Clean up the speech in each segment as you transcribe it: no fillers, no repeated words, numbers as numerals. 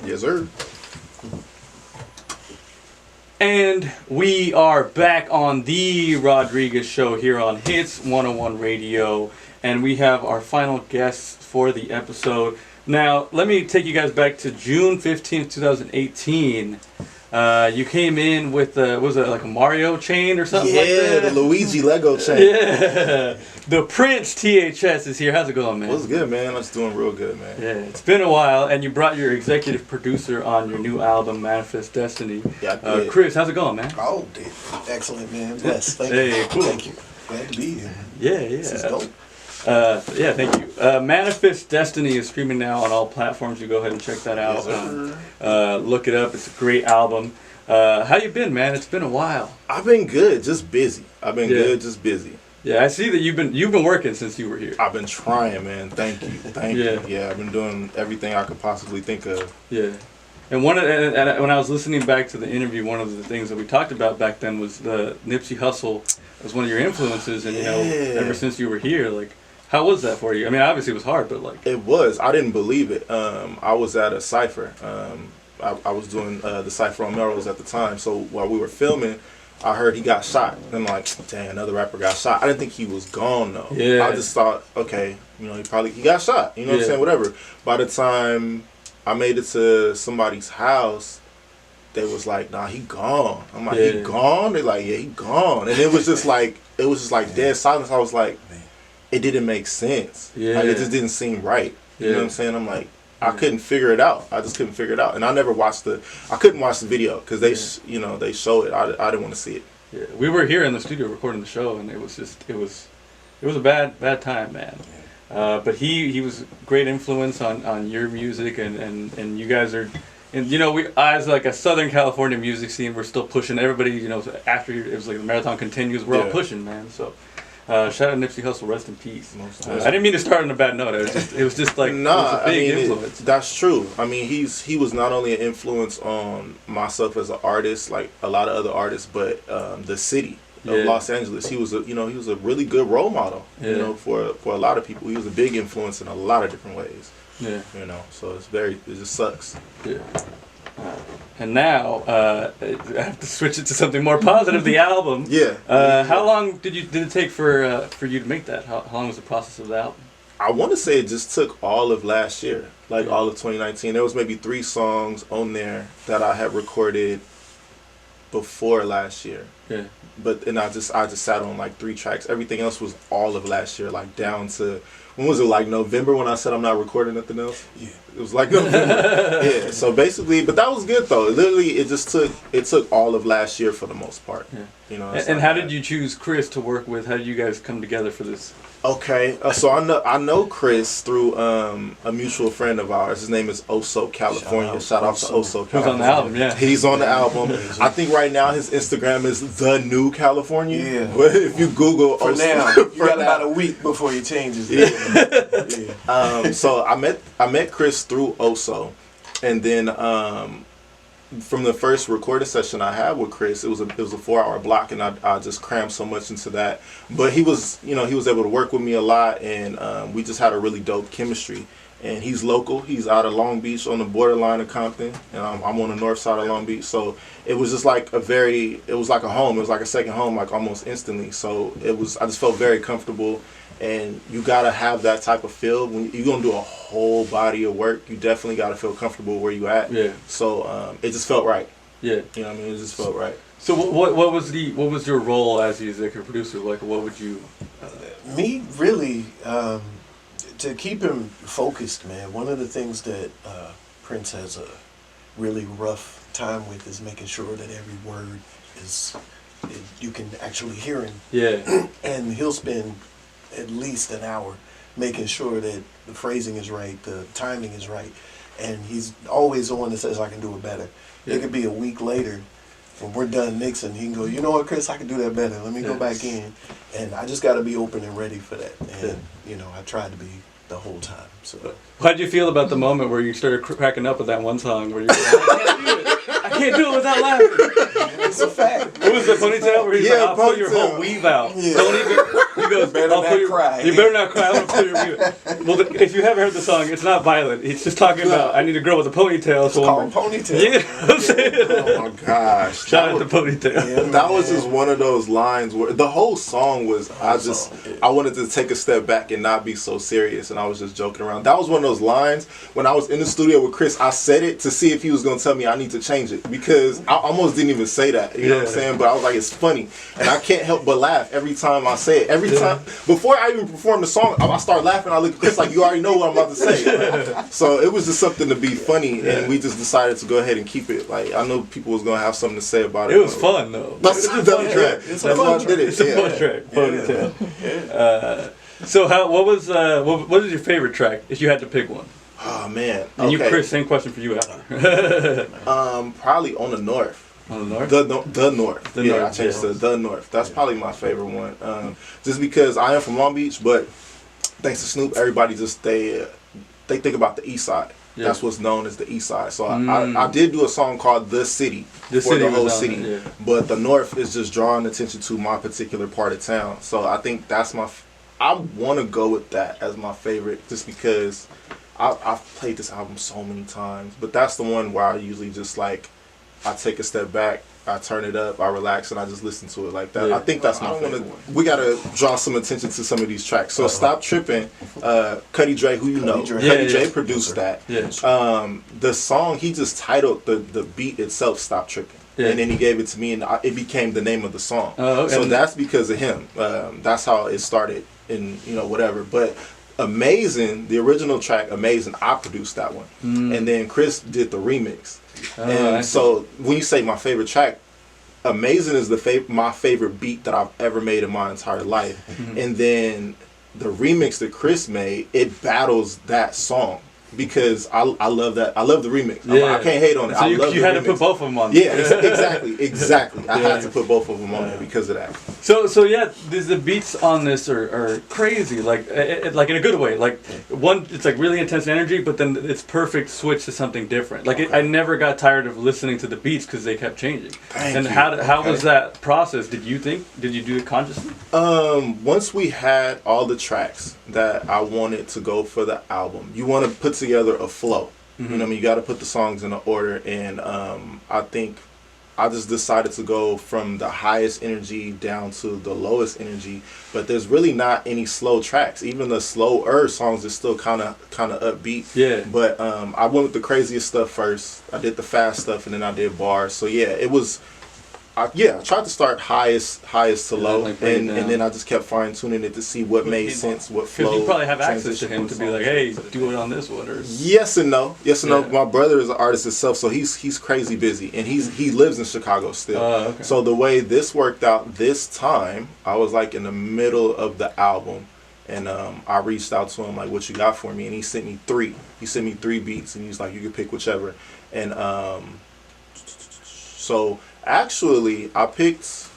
Yes, sir. And we are back on the Rodriguez Show here on Hits 101 Radio. And we have our final guests for the episode. Now, let me take you guys back to June 15th, 2018. You came in with, was it like a Mario chain or something like that? Yeah, the Luigi Lego chain. Yeah. The Prince THS is here. How's it going, man? What's good, man? It's doing real good, man. Yeah, it's been a while, and you brought your executive producer on your new album, Manifest Destiny. Yeah, I did. Chris, how's it going, man? Oh, dude. Excellent, man. Bless. Thank Hey, you. cool. Thank you. Glad to be here. Yeah. This is dope. Yeah, thank you. Manifest Destiny is streaming now on all platforms. You go ahead and check that out. Yes, Look it up. It's a great album. How you been, man? It's been a while. I've been good, just busy. I've been good, just busy. Yeah, I see that you've been working since you were here. I've been trying, man. Thank you. Yeah, I've been doing everything I could possibly think of. Yeah. And when I was listening back to the interview, one of the things that we talked about back then was the Nipsey Hussle was one of your influences, and ever since you were here, like, how was that for you? I mean, obviously it was hard, but like it was. I didn't believe it. I was at a cipher. I was doing the cipher on Melrose at the time. So while we were filming, I heard he got shot. And I'm like, dang, another rapper got shot. I didn't think he was gone though. Yeah. I just thought, okay, he got shot. You know what I'm saying? Whatever. By the time I made it to somebody's house, they was like, nah, he gone. I'm like, he gone? They're like, yeah, he gone. And it was just like dead silence. I was like, it didn't make sense. Yeah. Like, it just didn't seem right. You know what I'm saying? I'm like, I couldn't figure it out. I just couldn't figure it out. And I never watched I couldn't watch the video because they show it. I didn't want to see it. Yeah. We were here in the studio recording the show, and it was a bad time, man. But he was a great influence on your music, and you guys are, and we as like a Southern California music scene, we're still pushing. Everybody, after it was like the marathon continues, we're all pushing, man. So. Shout out Nipsey Hussle, rest in peace. I didn't mean to start on a bad note. It was just like it was a big influence. That's true. I mean, he was not only an influence on myself as an artist, like a lot of other artists, but the city of Los Angeles. He was a really good role model. For a lot of people, he was a big influence in a lot of different ways. Yeah. So it just sucks. Yeah. And now I have to switch it to something more positive. The album. Yeah. How long did it take for you to make that? How long was the process of the album? I want to say it just took all of last year, like all of 2019. There was maybe 3 songs on there that I had recorded before last year. Yeah. And I just sat on like 3 tracks. Everything else was all of last year, like down to. When was it, like November when I said I'm not recording nothing else? Yeah. It was like November. Yeah. So basically, but that was good though. Literally, it took all of last year for the most part. Yeah. And how did you choose Chris to work with? How did you guys come together for this? Okay, so I know Chris through a mutual friend of ours. His name is Oso California. Shout out to Oso California. He's on the album, yeah. He's on the album. I think right now his Instagram is The New California. Yeah. But if you Google for Oso, now, you got about a week before he changes it. Yeah. So I met Chris through Oso, and then from the first recording session I had with Chris, it was a 4-hour block, and I just crammed so much into that. But he was able to work with me a lot, and we just had a really dope chemistry. And he's local. He's out of Long Beach on the borderline of Compton, and I'm on the north side of Long Beach. So it was just like it was like a home. It was like a second home, like almost instantly. So I just felt very comfortable. And you gotta have that type of feel when you're gonna do a whole body of work. You definitely gotta feel comfortable where you at. Yeah. So it just felt right. Yeah. You know what I mean? It just felt right. So what was your role as the executive producer? Like, what would you? Me really to keep him focused, man. One of the things that Prince has a really rough time with is making sure that every word you can actually hear him. Yeah. And he'll spend at least an hour making sure that the phrasing is right, the timing is right, and he's always the one that says I can do it better. It could be a week later when we're done mixing, he can go, you know what, Chris, I can do that better. Let me go back in, and I just got to be open and ready for that. And I tried to be the whole time. So how did you feel about the moment where you started cracking up with that one song where you were like, I can't do it without laughing? It's a fact. What was the ponytail where he's like, I'll pull your whole weave out. Yeah. Don't even. He goes, Better I'll not put your, cry. You better not cry. I'm gonna put your. Well, if you haven't heard the song, it's not violent. It's just talking about I need a girl with a ponytail. It's called Ponytail. Yeah, I'm saying. Oh my gosh! Shout out to Ponytail. Yeah, That was man. just one of those lines where the whole song was. I wanted to take a step back and not be so serious, and I was just joking around. That was one of those lines when I was in the studio with Chris. I said it to see if he was gonna tell me I need to change it because I almost didn't even say that. You know what I'm saying? But I was like, it's funny, and I can't help but laugh every time I say it. Every time before I even perform the song, I start laughing. I look at Chris like, you already know what I'm about to say. So it was just something to be funny, and we just decided to go ahead and keep it. Like I know people was gonna have something to say about it. It was fun though. That's It's a fun track. It's a That's fun why I did it. It's a fun track. Ponytail. So what was your favorite track if you had to pick one? Oh man. And you, Okay. Chris, same question for you after. Probably On the North. On the North? The North. The Yeah, North, I changed yeah. to The North. That's probably my favorite one. Just because I am from Long Beach, but thanks to Snoop, everybody just they think about the East Side. Yeah. That's what's known as the East Side. So I did do a song called The City The for City the was whole on city, it, yeah. but the North is just drawing attention to my particular part of town. So I think that's I want to go with that as my favorite, just because I've played this album so many times. But that's the one where I usually just like I take a step back, I turn it up, I relax, and I just listen to it like that. Yeah. I think that's my favorite one. We gotta draw some attention to some of these tracks. So Stop Tripping, Cuddy Dre, who you know, Dre. Cuddy Yeah, Dre yeah. produced that. Yeah. The song he just titled the beat itself "Stop Tripping," Yeah. and then he gave it to me, and it became the name of the song. Oh, okay. So that's because of him. That's how it started, and whatever. But Amazing, the original track, Amazing, I produced that one, and then Chris did the remix. Oh, I And see. so when you say my favorite track, Amazing is my favorite beat that I've ever made in my entire life. And then the remix that Chris made, it battles that song because I love that. I love the remix. I can't hate on it. So I you love the had to remix. put both of them on. Yeah, exactly. I Yeah. had to put both of them on there because of that. So yeah, the beats on this are crazy, like in a good way. Like one, it's like really intense energy, but then it's perfect switch to something different. Like I never got tired of listening to the beats because they kept changing. Thank and you. how Okay. was that process? Did you do it consciously? Once we had all the tracks that I wanted to go for the album, you want to put together a flow. You know what I mean? You got to put the songs in an order, and I think I just decided to go from the highest energy down to the lowest energy. But there's really not any slow tracks. Even the slower songs is still kind of upbeat. Yeah. But I went with the craziest stuff first. I did the fast stuff, and then I did bars. So yeah, it was. I tried to start highest to low, like bring it and down. then I just kept fine tuning it to see what made sense, what flow. Because you probably have access to transition him with to be songs. like, hey, do it on this one, or Yes and no. Yes and no. Yeah. My brother is an artist himself, so he's crazy busy, and he lives in Chicago still. Okay. So the way this worked out this time, I was like in the middle of the album, and I reached out to him like, "What you got for me?" And he sent me three. He sent me 3 beats, and he's like, "You can pick whichever." And so actually, I picked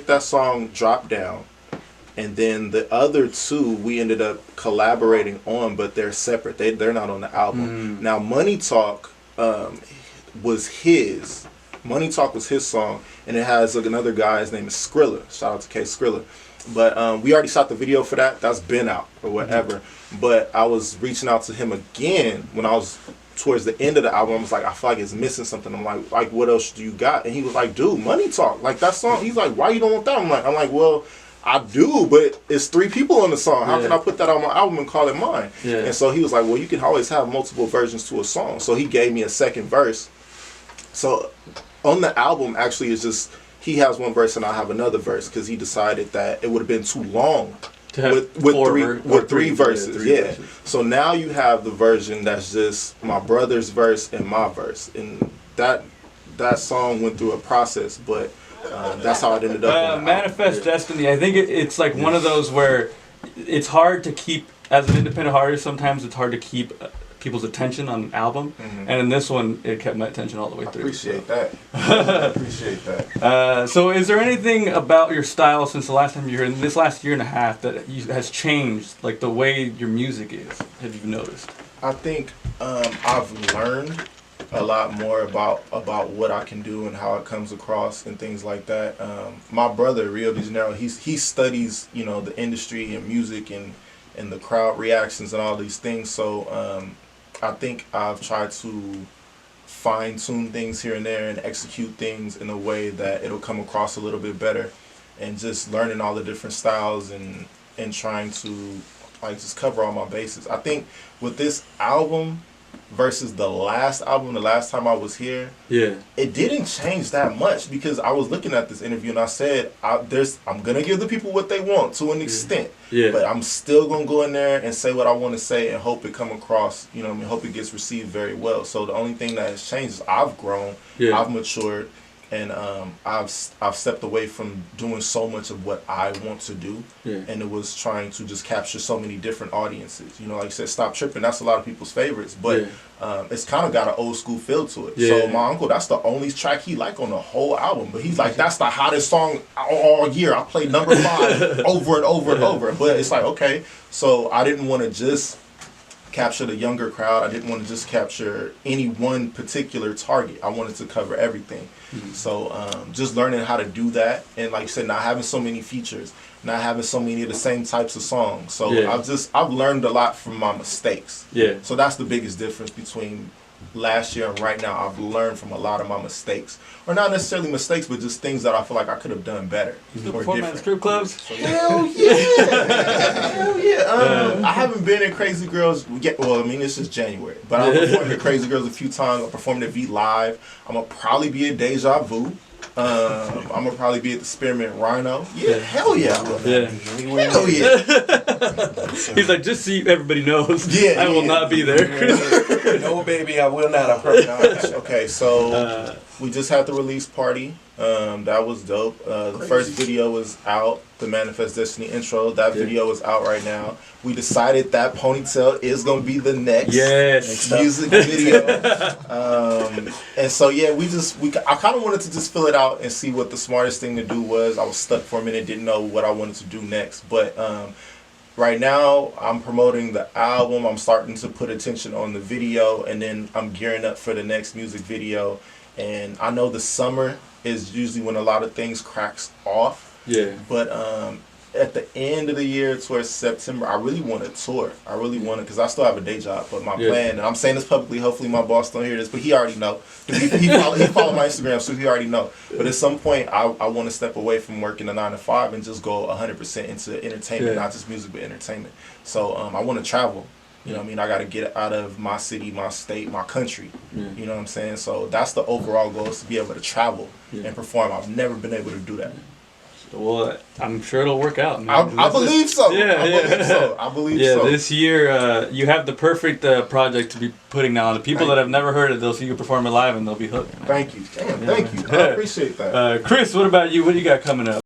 that song, Drop Down. And then the other 2 we ended up collaborating on, but they're separate. They're not on the album. Now Money Talk was his. Money Talk was his song, and it has like another guy. His name is Skrilla. Shout out to K Skrilla. But we already shot the video for that. That's been out or whatever. But I was reaching out to him again when I was towards the end of the album. I was like, I feel like it's missing something. I'm like, what else do you got? And he was like, dude, Money Talk, like that song. He's like, why you don't want that? I'm like, well, I do, but it's 3 people on the song. How can I put that on my album and call it mine? Yeah. And so he was like, well, you can always have multiple versions to a song. So he gave me a second verse. So on the album, actually, it's just he has one verse and I have another verse because he decided that it would have been too long to have with three verses. three Yeah. verses. So now you have the version that's just my brother's verse and my verse, and that song went through a process, but that's how it ended up. on the album. Manifest Destiny. I think it's like one of those where it's hard to keep, as an independent artist, sometimes it's hard to keep people's attention on an album. And in this one, it kept my attention all the way I through. appreciate that. I appreciate that. So is there anything about your style since the last time you were here, in this last year and a half, that has changed, like the way your music is? Have you noticed? I think I've learned a lot more about what I can do and how it comes across and things like that. My brother, Rio de Janeiro, he studies, you know, the industry and music and the crowd reactions and all these things. So I think I've tried to fine tune things here and there and execute things in a way that it'll come across a little bit better, and just learning all the different styles and trying to like just cover all my bases. I think with this album versus the last album, the last time I was here, Yeah. it didn't change that much, because I was looking at this interview and I said, I'm gonna give the people what they want to an extent, Yeah. but I'm still gonna go in there and say what I want to say and hope it come across. You know what I mean? Hope it gets received very well. So the only thing that has changed is I've grown, Yeah. I've matured, and I've stepped away from doing so much of what I want to do, Yeah. and it was trying to just capture so many different audiences. You know, like you said, Stop Tripping, that's a lot of people's favorites, but it's kind of got an old school feel to it. Yeah. So my uncle, that's the only track he liked on the whole album, but he's like, that's the hottest song all year. I played number 5 over and over and over. But it's like, okay, so I didn't want to just capture the younger crowd. I didn't want to just capture any one particular target. I wanted to cover everything. So just learning how to do that, and like you said, not having so many features, not having so many of the same types of songs. So I've learned a lot from my mistakes. Yeah. So that's the biggest difference between last year and right now. I've learned from a lot of my mistakes, or not necessarily mistakes, but just things that I feel like I could have done better or Perform at different. strip clubs. Hell yeah! Hell yeah! I haven't been in Crazy Girls yet. Well, I mean, it's just January, but I've performed at Crazy Girls a few times. I performed at V Live. I'm gonna probably be at Deja Vu. I'm gonna probably be at the Spearmint Rhino. Yeah, hell yeah! Yeah. Hell yeah! He's like, just so everybody knows, Yeah, I will yeah. not be there. No, baby, I will not approach. Okay, so we just had the release party. That was dope. The first video was out, the Manifest Destiny intro. That video is out right now. We decided that Ponytail is gonna be the next music video. And so yeah, I kind of wanted to just fill it out and see what the smartest thing to do was. I was stuck for a minute, didn't know what I wanted to do next, but right now I'm promoting the album. I'm starting to put attention on the video, and then I'm gearing up for the next music video. And I know the summer is usually when a lot of things cracks off. Yeah. But at the end of the year, towards September, I really want to tour. I really want to, because I still have a day job. But my plan, and I'm saying this publicly, hopefully my boss don't hear this, but he already know. He follow my Instagram, so he already know. But at some point, I want to step away from working a 9 to 5 and just go 100% into entertainment, not just music, but entertainment. So I want to travel. You know what I mean? I got to get out of my city, my state, my country. You know what I'm saying? So that's the overall goal, is to be able to travel and perform. I've never been able to do that. Well, I'm sure it'll work out, man. I believe so. Yeah, I believe so. Yeah, this year you have the perfect project to be putting down. The people that have never heard it, they'll see you perform it live and they'll be hooked. Man. Thank you. Damn, thank you. I appreciate that. Chris, what about you? What do you got coming up?